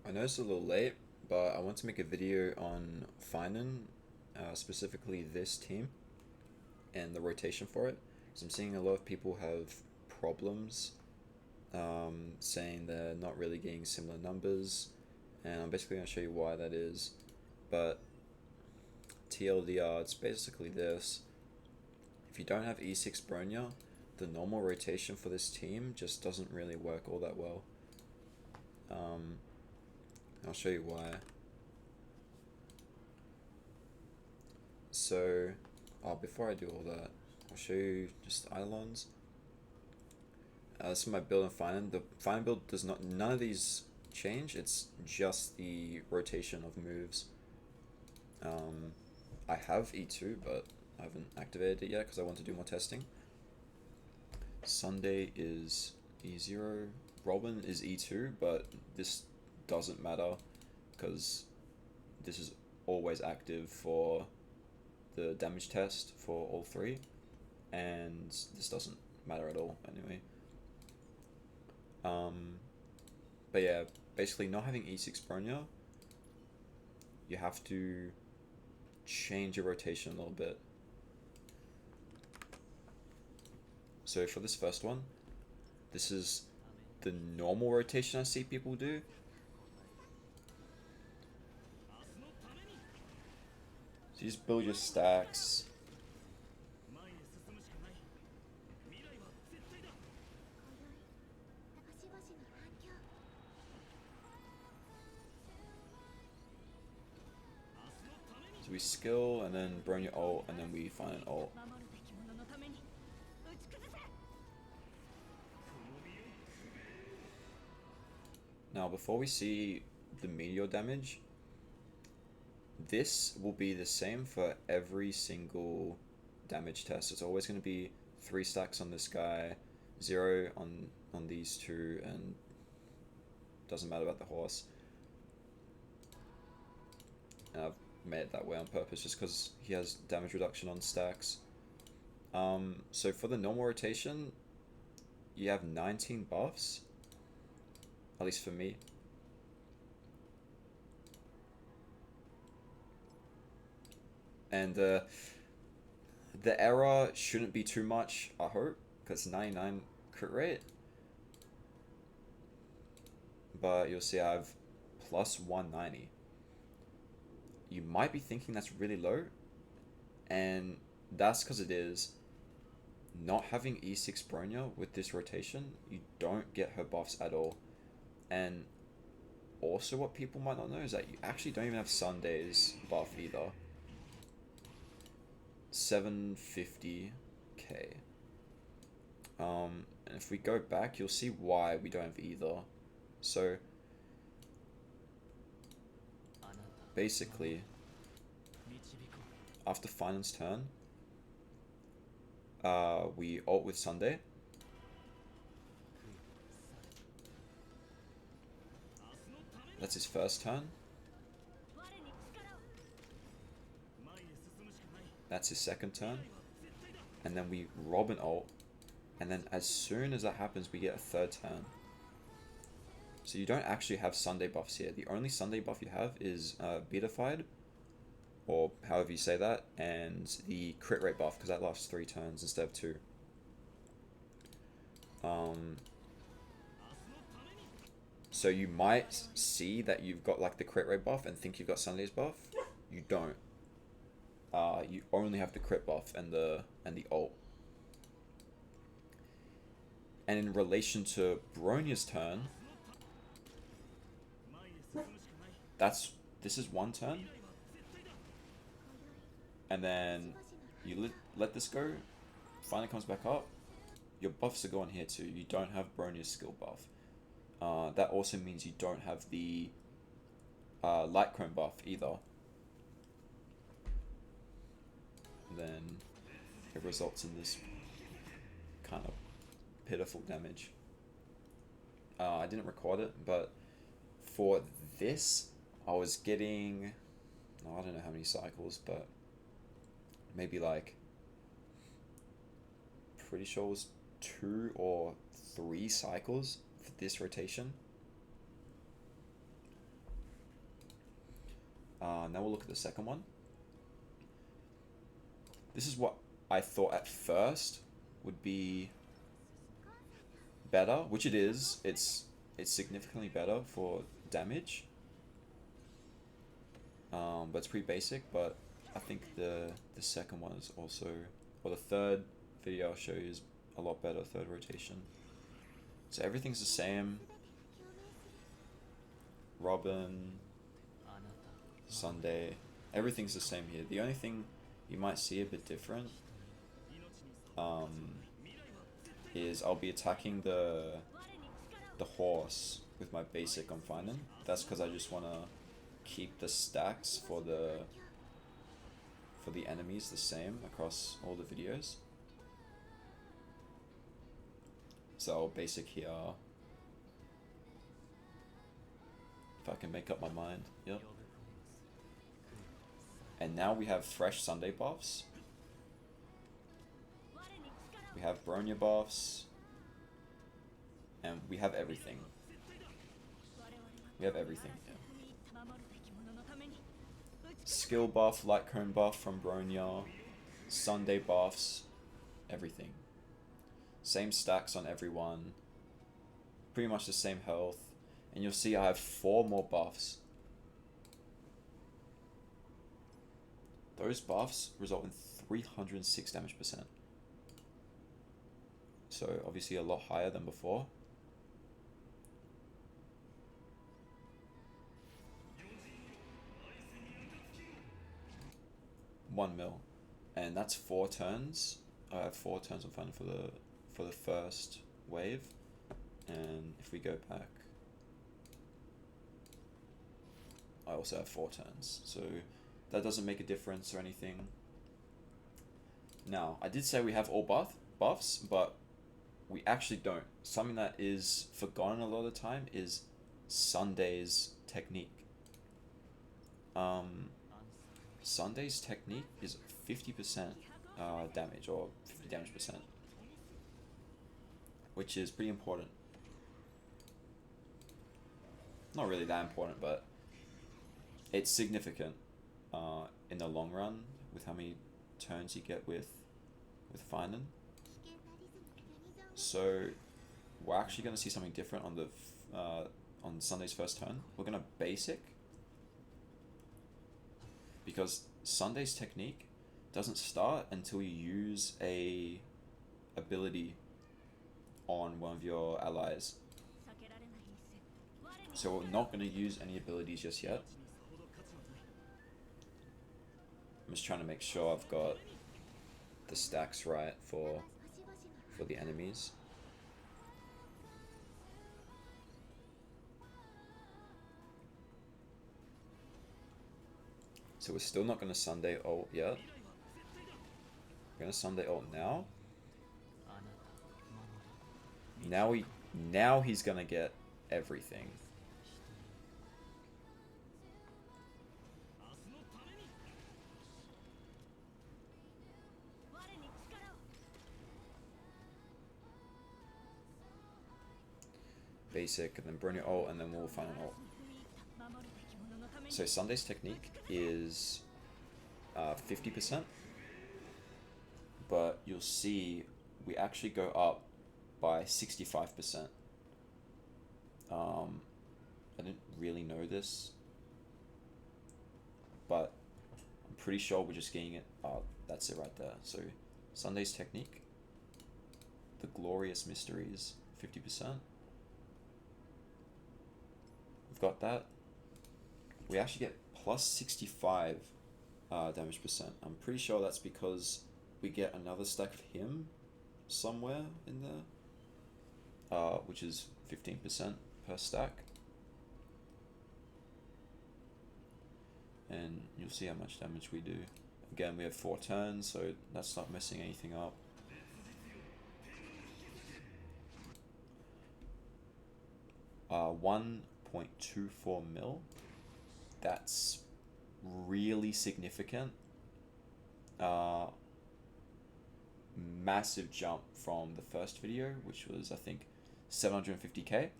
I know it's a little late, but I want to make a video on Phainon, specifically this team and the rotation for it. Because I'm seeing a lot of people have problems saying they're not really getting similar numbers, and I'm basically going to show you why that is. But TLDR, it's basically this. If you don't have E6 bronya, the normal rotation for this team just doesn't really work all that well. I'll show you why. So, before I do all that, I'll show you just Eidolons. This is my build in Phainon. The Phainon build does not, none of these change, it's just the rotation of moves. I have E2, but I haven't activated it yet because I want to do more testing. Sunday is E0, Robin is E2, but this doesn't matter because this is always active for the damage test for all three, and this doesn't matter at all anyway. But yeah, basically not having E6 bronya, you have to change your rotation a little bit. So for this first one, this is the normal rotation I see people do. So you just build your stacks. So we skill and then bronya ult and then we find an ult. Now before we see the meteor damage, this will be the same for every single damage test. It's always going to be 3 stacks on this guy, 0 on these two, and doesn't matter about the horse. And I've made it that way on purpose just because he has damage reduction on stacks. So for the normal rotation, you have 19 buffs, at least for me. And the error shouldn't be too much, I hope, because 99 crit rate. But you'll see I have plus 190. You might be thinking that's really low, and that's because it is. Not having E6 bronya with this rotation, you don't get her buffs at all. And also what people might not know is that you actually don't even have Sunday's buff either. 750k. And if we go back, you'll see why we don't have either. So basically, after Phainon's turn, we ult with Sunday. That's his first turn. That's his second turn. And then we rob an ult. And then as soon as that happens, we get a third turn. So you don't actually have Sunday buffs here. The only Sunday buff you have is Beatified, or however you say that, and the crit rate buff, because that lasts 3 turns instead of 2. So you might see that you've got like the crit rate buff and think you've got Sunday's buff. You don't. You only have the crit buff and the ult. And in relation to Bronya's turn, this is 1 turn, and then you let this go. Finally comes back up. Your buffs are gone here too. You don't have Bronya's skill buff. That also means you don't have the light chrome buff either. And then it results in this kind of pitiful damage. I didn't record it, but for this, I was getting, I don't know how many cycles, but maybe like, pretty sure it was 2 or 3 cycles for this rotation. Now we'll look at the second one. This is what I thought at first would be better, which it is. It's significantly better for damage. But it's pretty basic, but I think the second one is also, or the third video I'll show you is a lot better, third rotation. So everything's the same. Robin, Sunday, everything's the same here. The only thing you might see a bit different is I'll be attacking the horse with my basic on Phainon. That's because I just want to keep the stacks for the enemies the same across all the videos. So basic here. If I can make up my mind, yep. And now we have fresh Sunday buffs. We have bronya buffs. And we have everything. We have everything, yeah. Skill buff, light cone buff from bronya. Sunday buffs. Everything. Same stacks on everyone. Pretty much the same health. And you'll see I have 4 more buffs. Those buffs result in 306 damage %. So obviously a lot higher than before. $1 mil. And that's 4 turns. I have 4 turns on Phainon for the first wave. And if we go back, I also have 4 turns. So that doesn't make a difference or anything. Now, I did say we have all buffs, but we actually don't. Something that is forgotten a lot of the time is Sunday's technique. Sunday's technique is 50% damage, or 50 damage %, which is pretty important. Not really that important, but it's significant in the long run with how many turns you get with Phainon. So we're actually going to see something different on the on Sunday's first turn. We're going to basic, because Sunday's technique doesn't start until you use a ability on one of your allies. So we're not going to use any abilities just yet. I'm just trying to make sure I've got the stacks right for the enemies. So we're still not going to Sunday ult yet. We're going to Sunday ult now. Now he's going to get everything. Basic, and then bronya ult, and then we'll find an ult. So Sunday's technique is 50%, but you'll see we actually go up by 65%. I didn't really know this, but I'm pretty sure we're just getting it. Oh, that's it right there. So Sunday's technique, the glorious mysteries, 50%. We've got that. We actually get plus 65 damage %. I'm pretty sure that's because we get another stack of him somewhere in there, which is 15% per stack. And you'll see how much damage we do. Again, we have 4 turns, so that's not messing anything up. Uh, 1.24 mil. That's really significant. Massive jump from the first video, which was, I think, 750k.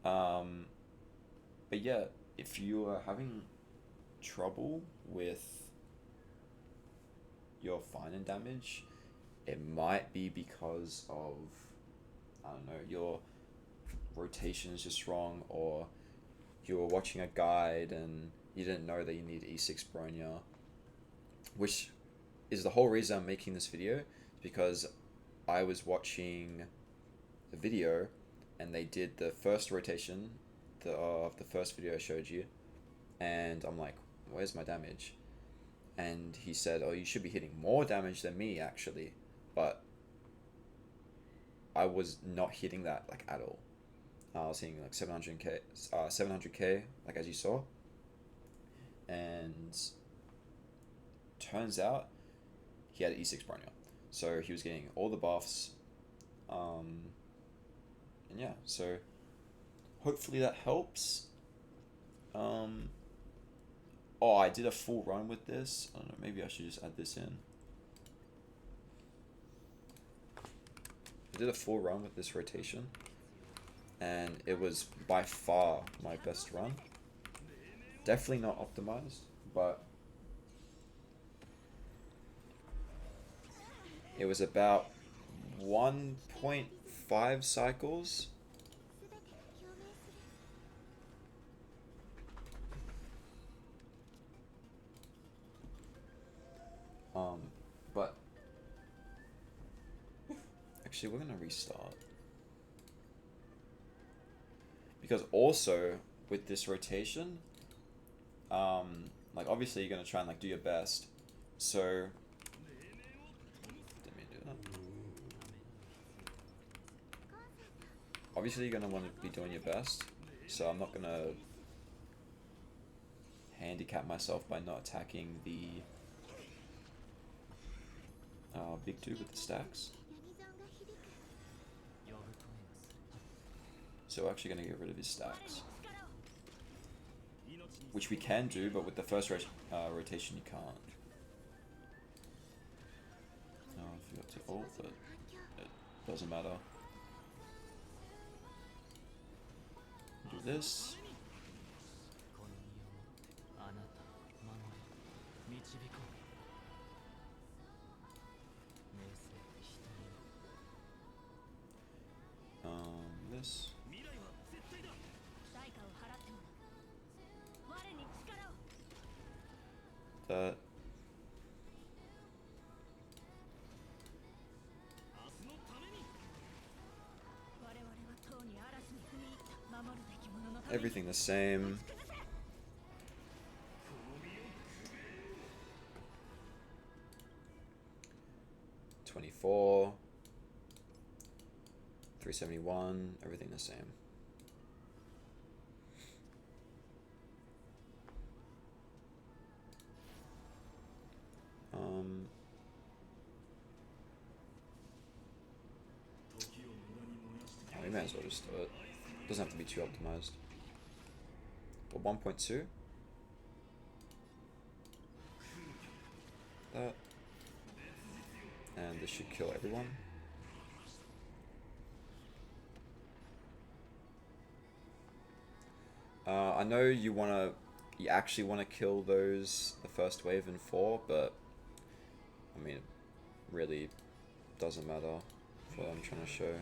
But yeah, if you are having trouble with your Phainon damage, it might be because of, I don't know, your rotation is just wrong, or you were watching a guide and you didn't know that you need E6 bronya, which is the whole reason I'm making this video, because I was watching a video and they did the first rotation of the first video I showed you, and I'm like, where's my damage? And he said, oh, you should be hitting more damage than me actually, but I was not hitting that like at all. I was hitting like 700k, like as you saw, and turns out he had E6 bronya, so he was getting all the buffs, and yeah, so hopefully that helps. Oh, I did a full run with this. I don't know, maybe I should just add this in. I did a full run with this rotation, and it was by far my best run. Definitely not optimized, but it was about 1.5 cycles. But actually, we're gonna restart, because also with this rotation, like obviously you're gonna try and like do your best. So let me do that. Obviously you're gonna want to be doing your best. So I'm not gonna handicap myself by not attacking the big two with the stacks. So we're actually going to get rid of his stacks, which we can do, but with the first rotation you can't. I forgot to ult, but it doesn't matter. Do this. This. That. Everything the same. $24, $371, everything the same. We may as well just do it. Doesn't have to be too optimized. But 1.2. That. And this should kill everyone. I know you actually wanna kill those, the first wave in 4, but I mean, it really doesn't matter for what I'm trying to show.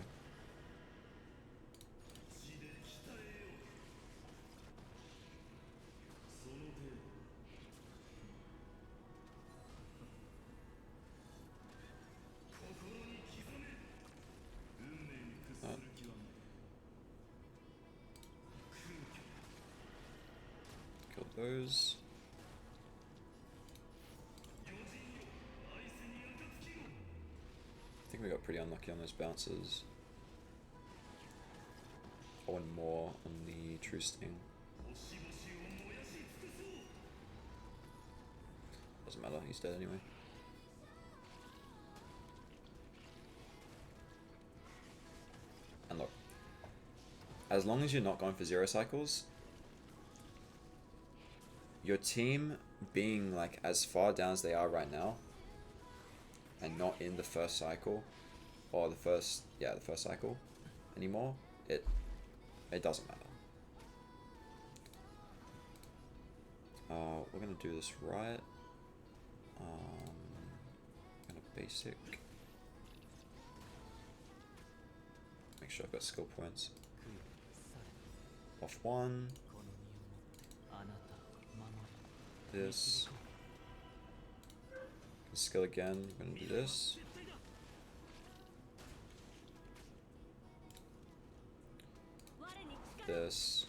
Kill those. I think we got pretty unlucky on those bounces. Or more on the true sting. Doesn't matter, he's dead anyway. And look, as long as you're not going for 0 cycles, your team being like as far down as they are right now, and not in the first cycle, or the first cycle anymore, it doesn't matter. We're gonna do this right. Gonna basic. Make sure I've got skill points. Off one. This. Skill again. I'm gonna do this. This.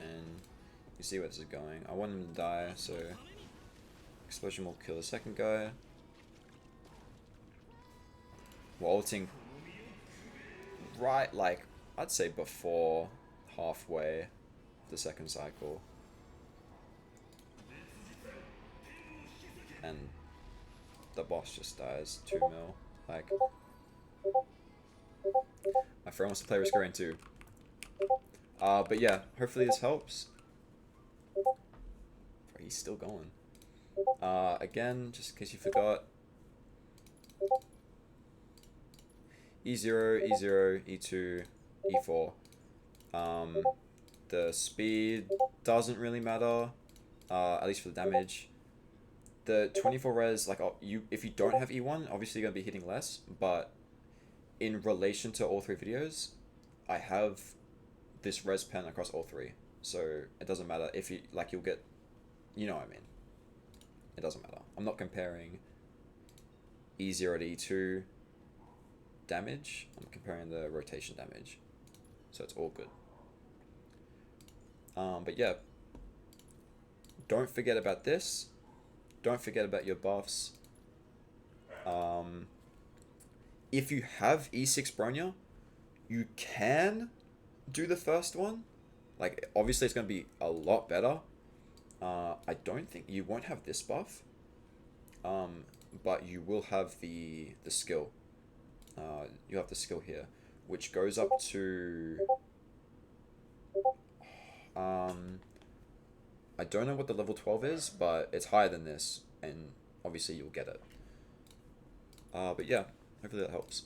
And you see where this is going. I want him to die, so explosion will kill the second guy. We're ulting right, like, I'd say before halfway the second cycle. And the boss just dies 2 mil. Like, my friend wants to play Risk Rain too. But yeah, hopefully this helps. He's still going. Again, just in case you forgot. E0, E0, E2, E4. The speed doesn't really matter, at least for the damage. The 24 res, like, if you don't have E1, obviously you're going to be hitting less, but in relation to all 3 videos, I have this res pen across all 3. So it doesn't matter if you, like, you'll get, you know what I mean. It doesn't matter. I'm not comparing E0 to E2 damage. I'm comparing the rotation damage. So it's all good. But yeah, don't forget about this. Don't forget about your buffs. If you have E6 bronya, you can do the first one. Like, obviously it's going to be a lot better. I don't think you won't have this buff, but you will have the skill. You have the skill here, which goes up to I don't know what the level 12 is, but it's higher than this, and obviously you'll get it. But yeah, hopefully that helps.